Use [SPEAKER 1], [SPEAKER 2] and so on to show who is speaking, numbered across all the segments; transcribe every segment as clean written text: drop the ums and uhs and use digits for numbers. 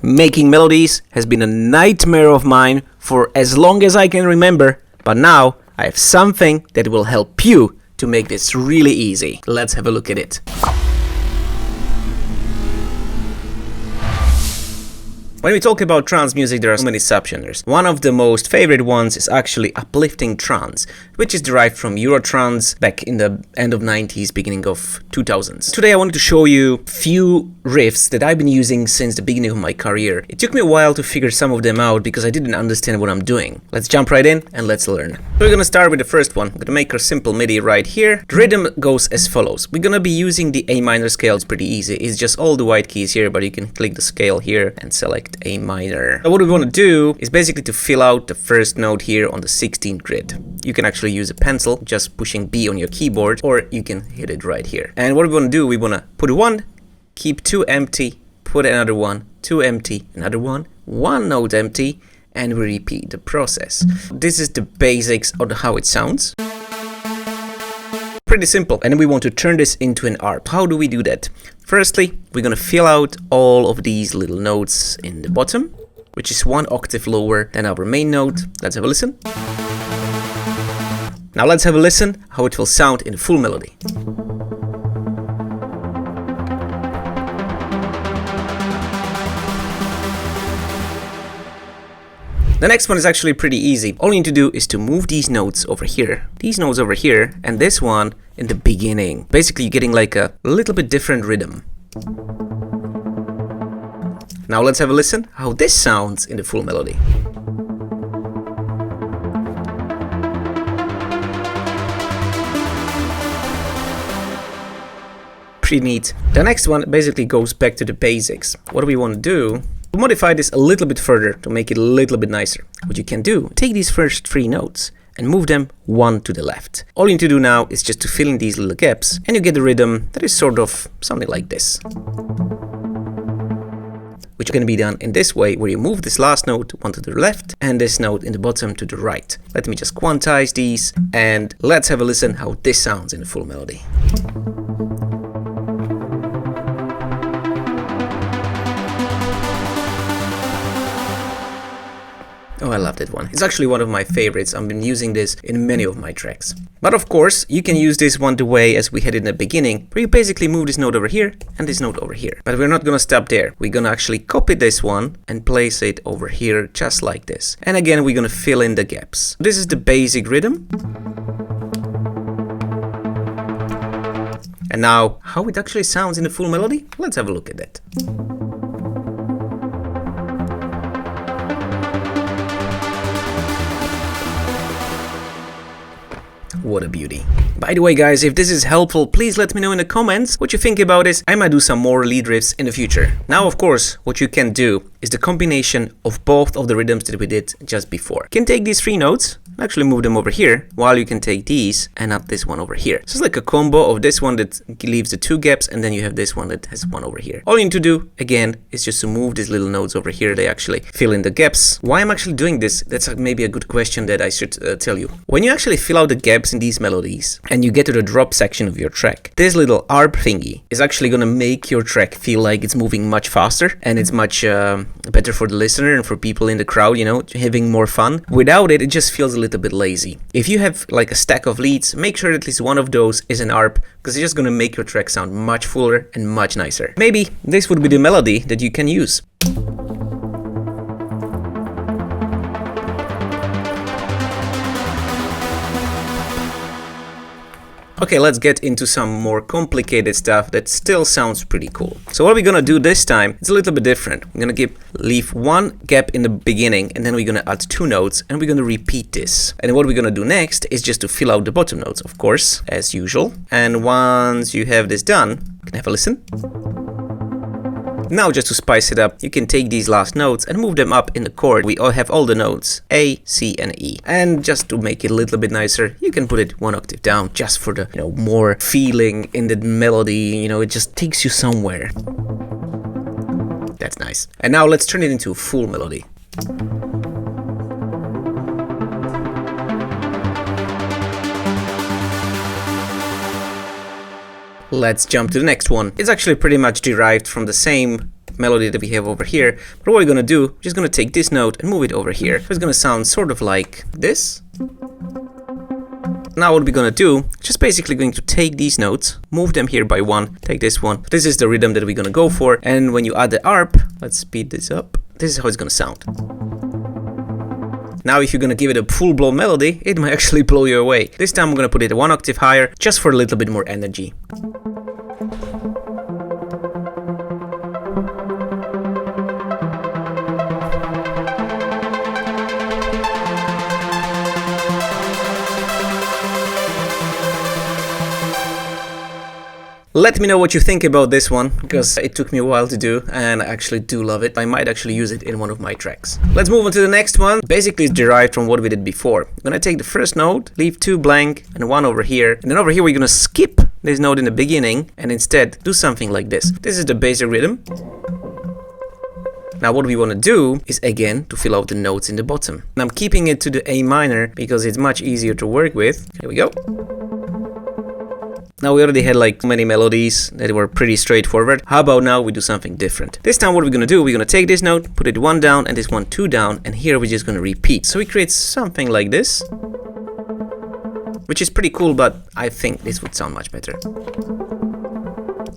[SPEAKER 1] Making melodies has been a nightmare of mine for as long as I can remember, but now I have something that will help you to make this really easy. Let's have a look at it. When we talk about trance music, there are so many subgenres. One of the most favorite ones is actually uplifting trance, which is derived from Eurotrance back in the end of 90s, beginning of 2000s. Today I wanted to show you a few riffs that I've been using since the beginning of my career. It took me a while to figure some of them out because I didn't understand what I'm doing. Let's jump right in and let's learn. So we're gonna start with the first one. I'm gonna make a simple MIDI right here. The rhythm goes as follows. We're gonna be using the A minor scale. It's pretty easy. It's just all the white keys here, but you can click the scale here and select A minor. So what we want to do is basically to fill out the first note here on the 16th grid. You can actually use a pencil, just pushing B on your keyboard, or you can hit it right here. And what we want to do, we want to put one, keep two empty, put another one, two empty, another one note empty, and we repeat the process. This is the basics of how it sounds. Pretty simple. And then we want to turn this into an arp. How do we do that? Firstly, we're going to fill out all of these little notes in the bottom, which is one octave lower than our main note. Let's have a listen. Now let's have a listen how it will sound in the full melody. The next one is actually pretty easy. All you need to do is to move these notes over here. These notes over here, and this one in the beginning. Basically, you're getting like a little bit different rhythm. Now let's have a listen how this sounds in the full melody. Pretty neat. The next one basically goes back to the basics. What do we want to do? To modify this a little bit further, to make it a little bit nicer. What you can do, take these first three notes and move them one to the left. All you need to do now is just to fill in these little gaps, and you get a rhythm that is sort of something like this. Which can be done in this way, where you move this last note one to the left and this note in the bottom to the right. Let me just quantize these, and let's have a listen how this sounds in the full melody. Oh, I love that one. It's actually one of my favorites. I've been using this in many of my tracks. But of course, you can use this one the way as we had in the beginning, where you basically move this note over here and this note over here. But we're not gonna stop there. We're gonna actually copy this one and place it over here just like this. And again, we're gonna fill in the gaps. This is the basic rhythm. And now, how it actually sounds in the full melody? Let's have a look at that. What a beauty. By the way, guys, if this is helpful, please let me know in the comments what you think about this. I might do some more lead riffs in the future. Now, of course, what you can do is the combination of both of the rhythms that we did just before. You can take these three notes and actually move them over here, while you can take these and add this one over here. So it's like a combo of this one that leaves the two gaps, and then you have this one that has one over here. All you need to do, again, is just to move these little notes over here. They actually fill in the gaps. Why I'm actually doing this, that's maybe a good question that I should tell you. When you actually fill out the gaps in these melodies, and you get to the drop section of your track, this little arp thingy is actually gonna make your track feel like it's moving much faster, and it's much better for the listener and for people in the crowd, you know, having more fun. Without it, it just feels a little bit lazy. If you have like a stack of leads, make sure at least one of those is an arp, because it's just gonna make your track sound much fuller and much nicer. Maybe this would be the melody that you can use. Okay, let's get into some more complicated stuff that still sounds pretty cool. So what we're gonna do this time, it's a little bit different. We're gonna leave one gap in the beginning, and then we're gonna add two notes, and we're gonna repeat this. And what we're gonna do next is just to fill out the bottom notes, of course, as usual. And once you have this done, you can have a listen. Now, just to spice it up, you can take these last notes and move them up in the chord. We all have all the notes, A, C, and E. And just to make it a little bit nicer, you can put it one octave down, just for the, more feeling in the melody. It just takes you somewhere. That's nice. And now let's turn it into a full melody. Let's jump to the next one. It's actually pretty much derived from the same melody that we have over here. But what we're gonna do, we're just gonna take this note and move it over here. So it's gonna sound sort of like this. Now what we're gonna do, just basically going to take these notes, move them here by one, take this one. This is the rhythm that we're gonna go for, and when you add the arp, let's speed this up, this is how it's gonna sound. Now if you're gonna give it a full-blown melody, it might actually blow you away. This time I'm gonna put it 1 octave higher, just for a little bit more energy. Let me know what you think about this one, because it took me a while to do, and I actually do love it. I might actually use it in one of my tracks. Let's move on to the next one. Basically, it's derived from what we did before. I'm gonna take the first note, leave 2 blank, and 1 over here. And then over here, we're gonna skip this note in the beginning, and instead do something like this. This is the basic rhythm. Now what we want to do is again to fill out the notes in the bottom. And I'm keeping it to the A minor because it's much easier to work with. Here we go. Now we already had like many melodies that were pretty straightforward. How about now we do something different? This time what we're gonna do, we're gonna take this note, put it 1 down and this one 2 down, and here we're just gonna repeat. So we create something like this, which is pretty cool, but I think this would sound much better.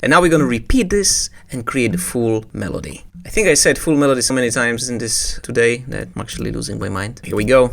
[SPEAKER 1] And now we're gonna repeat this and create the full melody. I think I said full melody so many times in this today that I'm actually losing my mind. Here we go.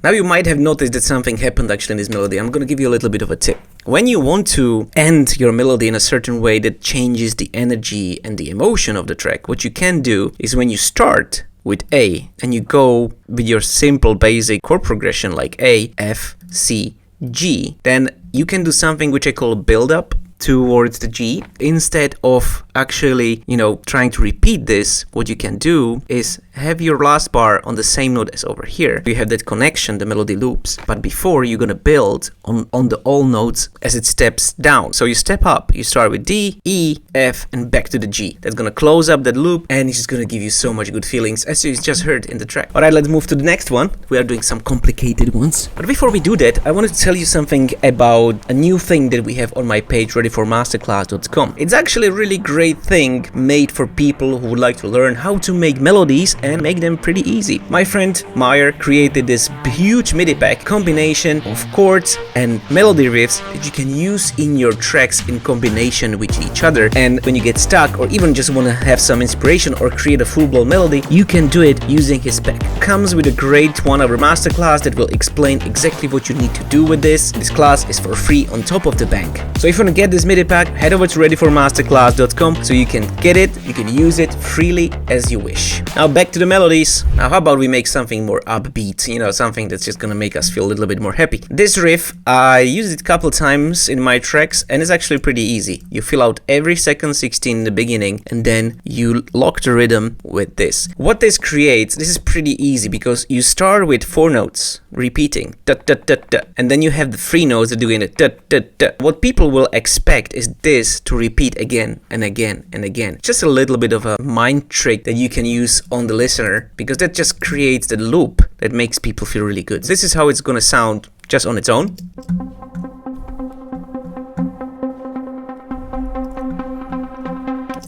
[SPEAKER 1] Now you might have noticed that something happened actually in this melody. I'm gonna give you a little bit of a tip. When you want to end your melody in a certain way that changes the energy and the emotion of the track, what you can do is when you start with A and you go with your simple basic chord progression like A, F, C, G, then you can do something which I call a build-up towards the G. Instead of actually, trying to repeat this, what you can do is have your last bar on the same note as over here. You have that connection, the melody loops, but before you're gonna build on the all notes as it steps down. So you step up, you start with D, E, F, and back to the G. That's gonna close up that loop, and it's just gonna give you so much good feelings, as you just heard in the track. Alright, let's move to the next one. We are doing some complicated ones. But before we do that, I wanted to tell you something about a new thing that we have on my page, readyformasterclass.com. It's actually a really great thing made for people who would like to learn how to make melodies and make them pretty easy. My friend Meyer created this huge MIDI pack combination of chords and melody riffs that you can use in your tracks in combination with each other. And when you get stuck or even just want to have some inspiration or create a full-blown melody, you can do it using his pack. Comes with a great 1-hour masterclass that will explain exactly what you need to do with this. This class is for free on top of the bank. So if you want to get this MIDI pack, head over to readyformasterclass.com so you can get it, you can use it freely as you wish. Now back to the melodies. Now how about we make something more upbeat, something that's just gonna make us feel a little bit more happy. This riff, I used it a couple times in my tracks and it's actually pretty easy. You fill out every second 16 in the beginning and then you lock the rhythm with this. What this creates, this is pretty easy because you start with 4 notes repeating da da da da, and then you have the 3 notes that doing it da da da. What people will expect is this to repeat again and again and again. Just a little bit of a mind trick that you can use on the listener, because that just creates the loop that makes people feel really good. This is how it's gonna sound just on its own.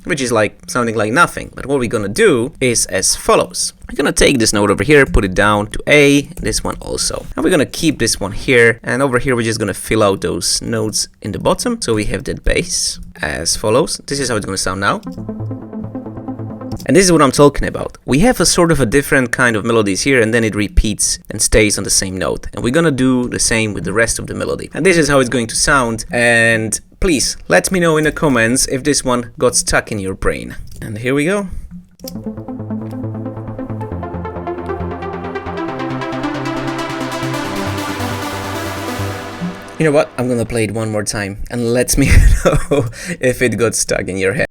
[SPEAKER 1] Which is like sounding like nothing. But what we're gonna do is as follows. We're gonna take this note over here, put it down to A, this one also. And we're gonna keep this one here, and over here we're just gonna fill out those notes in the bottom. So we have that bass as follows. This is how it's gonna sound now. And this is what I'm talking about. We have a sort of a different kind of melodies here, and then it repeats and stays on the same note. And we're gonna do the same with the rest of the melody. And this is how it's going to sound. And please let me know in the comments if this one got stuck in your brain. And here we go. You know what? I'm gonna play it one more time and let me know if it got stuck in your head.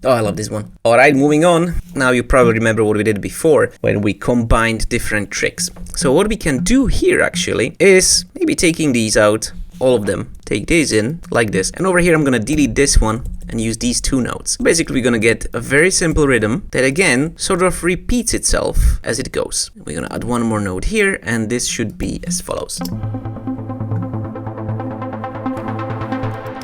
[SPEAKER 1] Oh, I love this one. Alright, moving on. Now you probably remember what we did before when we combined different tricks. So what we can do here actually is maybe taking these out, all of them, take these in like this. And over here I'm gonna delete this one and use these two notes. Basically we're gonna get a very simple rhythm that again sort of repeats itself as it goes. We're gonna add one more note here and this should be as follows.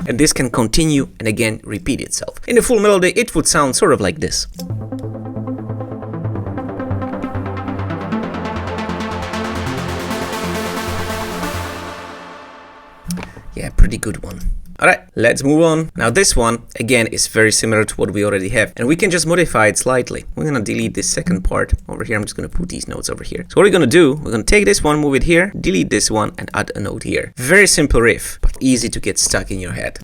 [SPEAKER 1] And this can continue and again repeat itself. In the full melody it would sound sort of like this. Yeah, pretty good one. Alright, let's move on. Now this one, again, is very similar to what we already have. And we can just modify it slightly. We're gonna delete this second part. Over here, I'm just gonna put these notes over here. So what we're gonna do, we're gonna take this one, move it here, delete this one, and add a note here. Very simple riff, but easy to get stuck in your head.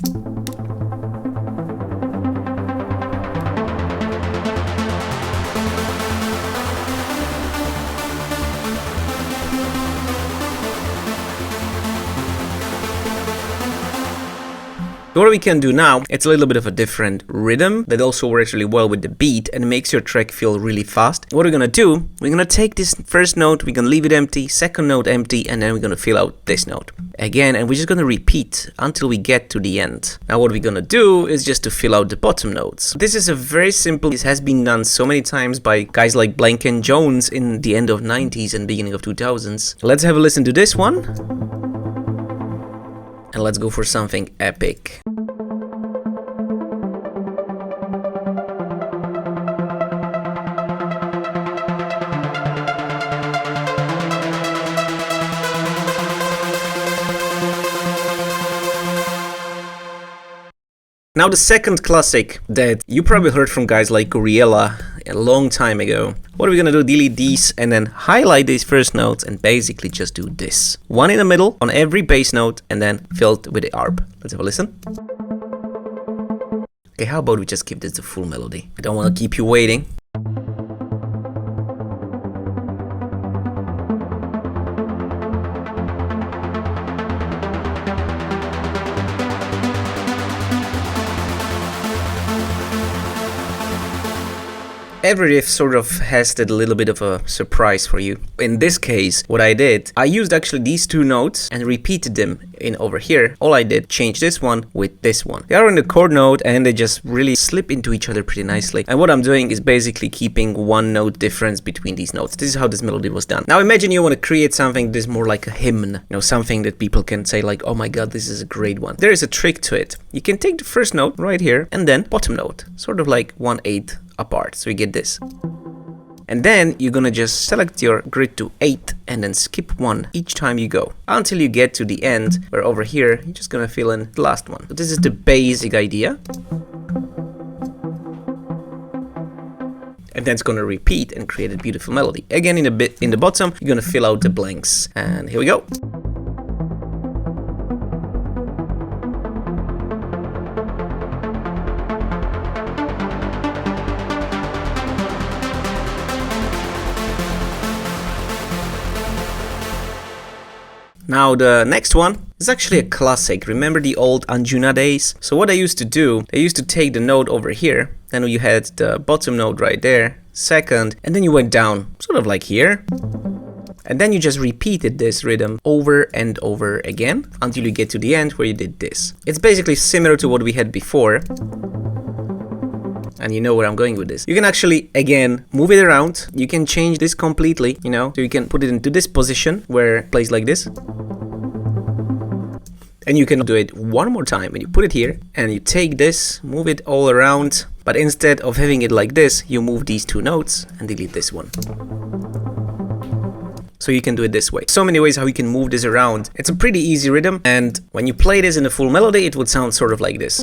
[SPEAKER 1] What we can do now, it's a little bit of a different rhythm that also works really well with the beat and makes your track feel really fast. What we're gonna do, we're gonna take this first note, we're gonna leave it empty, second note empty, and then we're gonna fill out this note. Again, and we're just gonna repeat until we get to the end. Now what we're gonna do is just to fill out the bottom notes. This is a very simple, this has been done so many times by guys like Blank and Jones in the end of 90s and beginning of 2000s. Let's have a listen to this one. And let's go for something epic. Now the second classic that you probably heard from guys like Gorilla a long time ago. What are we gonna do? Delete these and then highlight these first notes and basically just do this. One in the middle on every bass note and then filled with the arp. Let's have a listen. Okay, how about we just keep this the full melody? I don't want to keep you waiting. Every riff sort of has that little bit of a surprise for you. In this case, what I did, I used actually these two notes and repeated them in over here. All I did, change this one with this one. They are in the chord note and they just really slip into each other pretty nicely. And what I'm doing is basically keeping one note difference between these notes. This is how this melody was done. Now imagine you want to create something that is more like a hymn, you know, something that people can say like, oh my god, this is a great one. There is a trick to it. You can take the first note right here and then bottom note, sort of like 1/8 apart, so you get this. And then you're gonna just select your grid to 8 and then skip one each time you go until you get to the end, where over here you're just gonna fill in the last one. So this is the basic idea. And then it's gonna repeat and create a beautiful melody. Again, in the bottom, you're gonna fill out the blanks. And here we go. Now the next one is actually a classic. Remember the old Anjuna days? So what I used to do, I used to take the note over here, then you had the bottom note right there, second, and then you went down, sort of like here. And then you just repeated this rhythm over and over again until you get to the end where you did this. It's basically similar to what we had before. And you know where I'm going with this. You can actually, again, move it around. You can change this completely, you know. So you can put it into this position where it plays like this. And you can do it one more time. And you put it here and you take this, move it all around. But instead of having it like this, you move these two notes and delete this one. So you can do it this way. So many ways how you can move this around. It's a pretty easy rhythm. And when you play this in a full melody, it would sound sort of like this.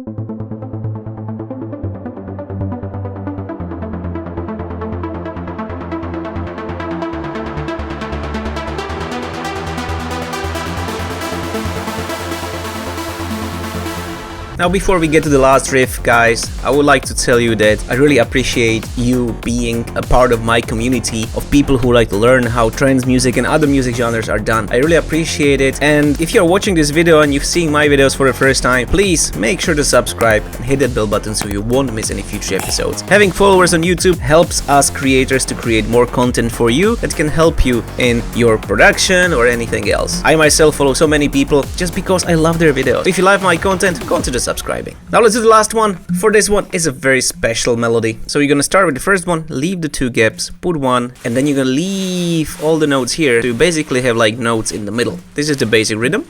[SPEAKER 1] Now before we get to the last riff, guys, I would like to tell you that I really appreciate you being a part of my community of people who like to learn how trance music and other music genres are done. I really appreciate it, and if you're watching this video and you've seen my videos for the first time, please make sure to subscribe and hit that bell button so you won't miss any future episodes. Having followers on YouTube helps us creators to create more content for you that can help you in your production or anything else. I myself follow so many people just because I love their videos. If you like my content, consider subscribing. Now let's do the last one. For this one is a very special melody. So you're gonna start with the first one, leave the 2 gaps, put 1, and then you're gonna leave all the notes here to basically have like notes in the middle. This is the basic rhythm.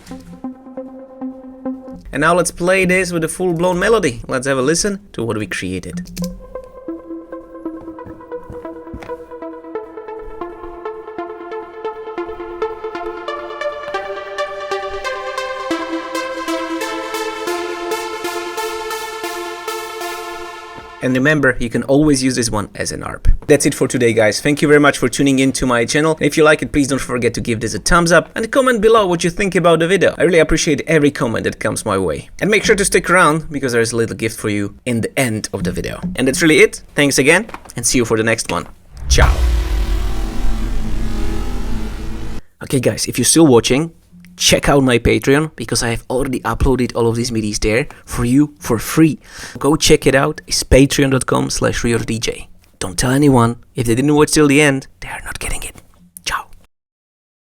[SPEAKER 1] And now let's play this with a full-blown melody. Let's have a listen to what we created. And remember, you can always use this one as an ARP. That's it for today, guys. Thank you very much for tuning in to my channel. If you like it, please don't forget to give this a thumbs up and comment below what you think about the video. I really appreciate every comment that comes my way. And make sure to stick around because there's a little gift for you in the end of the video. And that's really it. Thanks again and see you for the next one. Ciao. Okay, guys, if you're still watching, check out my Patreon because I have already uploaded all of these MIDIs there for you for free. Go check it out. It's patreon.com/ReOrderDJ. Don't tell anyone. If they didn't watch till the end, they are not getting